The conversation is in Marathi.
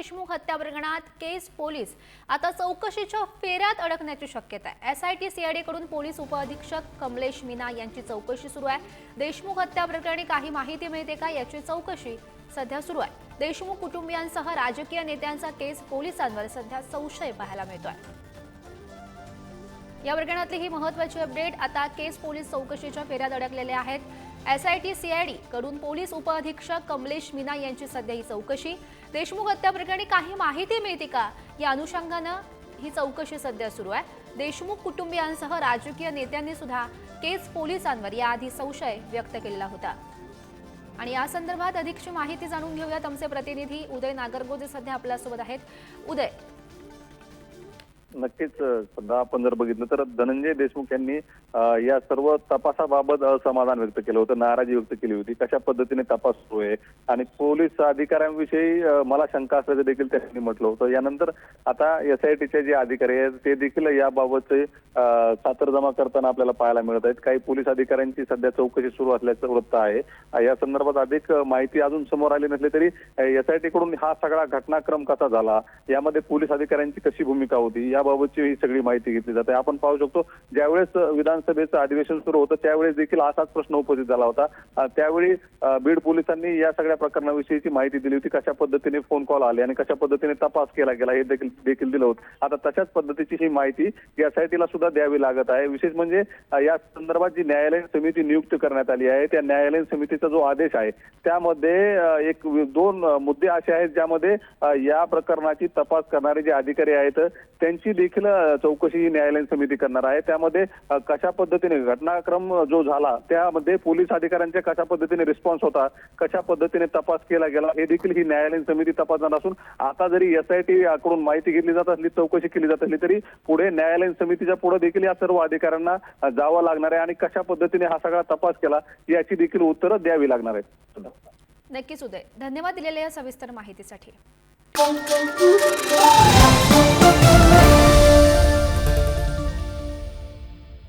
देशमुख हत्या प्रकरणात केस पोलीस आता चौकशीच्या फेऱ्यात अडकण्याची शक्यता आहे। एसआयटी सीआयडी कडून पोलीस उपअधीक्षक कमलेश मीना यांची चौकशी सुरू आहे। देशमुख हत्या प्रकरणी काही माहिती मिळते का याची चौकशी सध्या सुरू आहे। देशमुख कुटुंबियांसह राजकीय नेत्यांचा केस पोलिसांवर सध्या संशय पाहायला मिळतोय। या प्रकरणातली ही महत्त्वाची अपडेट। आता केस पोलीस चौकशीच्या फेऱ्यात अडकलेले आहेत। एसआयटी सीआयडी कडून पोलीस उपअधीक्षक कमलेश मीना यांची सध्या ही चौकशी। देशमुख हत्या प्रकरणी काही माहिती मिळते का या अनुषंगाने ही चौकशी सध्या सुरू आहे। देशमुख कुटुंबियांसह राजकीय नेत्यांनी सुद्धा केस पोलिसांवर याआधी संशय व्यक्त केलेला होता आणि या संदर्भात अधिकची माहिती जाणून घेऊयात। आमचे प्रतिनिधी उदय नागरगोजे सध्या आपल्यासोबत आहेत। उदय, नक्कीच सध्या आपण जर बघितलं तर धनंजय देशमुख यांनी या सर्व तपासाबाबत असमाधान व्यक्त केलं होतं, नाराजी व्यक्त केली होती। कशा पद्धतीने तपास सुरू आहे आणि पोलीस अधिकाऱ्यांविषयी मला शंका असल्याचं देखील त्यांनी म्हटलं होतं। यानंतर आता एसआयटीचे जे अधिकारी आहेत ते देखील याबाबतचे सातर जमा करताना आपल्याला पाहायला मिळत आहेत। काही पोलीस अधिकाऱ्यांची सध्या चौकशी सुरू असल्याचं वृत्त आहे। या संदर्भात अधिक माहिती अजून समोर आली नसली तरी एसआयटी कडून हा सगळा घटनाक्रम कसा झाला, यामध्ये पोलीस अधिकाऱ्यांची कशी भूमिका होती, याबाबतची ही सगळी माहिती घेतली जाते। आपण पाहू शकतो ज्यावेळेस विधानसभेचं अधिवेशन सुरू होतं त्यावेळेस देखील असाच प्रश्न उपस्थित झाला होता। त्यावेळी बीड पोलिसांनी या सगळ्या प्रकरणाविषयीची माहिती दिली होती, कशा पद्धतीने फोन कॉल आले आणि कशा पद्धतीने तपास केला गेला हे देखील दिलं होतं। आता तशाच पद्धतीची ही माहिती एसआयटीला सुद्धा द्यावी लागत आहे। विशेष म्हणजे या संदर्भात जी न्यायालयीन समिती नियुक्त करण्यात आली आहे त्या न्यायालयीन समितीचा जो आदेश आहे त्यामध्ये दोन मुद्दे असे आहेत ज्यामध्ये या प्रकरणाची तपास करणारे जे अधिकारी आहेत त्यांची देखील चौकशी न्यायालयीन समिती करणार आहे। त्यामध्ये कशा पद्धतीने घटनाक्रम जो झाला त्यामध्ये पोलीस अधिकाऱ्यांच्या कशा पद्धतीने रिस्पॉन्स होता, कशा पद्धतीने तपास केला गेला हे देखील ही न्यायालयीन समिती तपासणार असून आता जरी एसआयटी कडून माहिती घेतली जात असली, चौकशी केली जात असली तरी पुढे न्यायालयीन समितीच्या पुढे देखील या सर्व अधिकाऱ्यांना जावं लागणार आहे आणि कशा पद्धतीने हा सगळा तपास केला याची देखील उत्तरं द्यावी लागणार आहेत। नक्कीच उदय, धन्यवाद दिलेल्या या सविस्तर माहितीसाठी।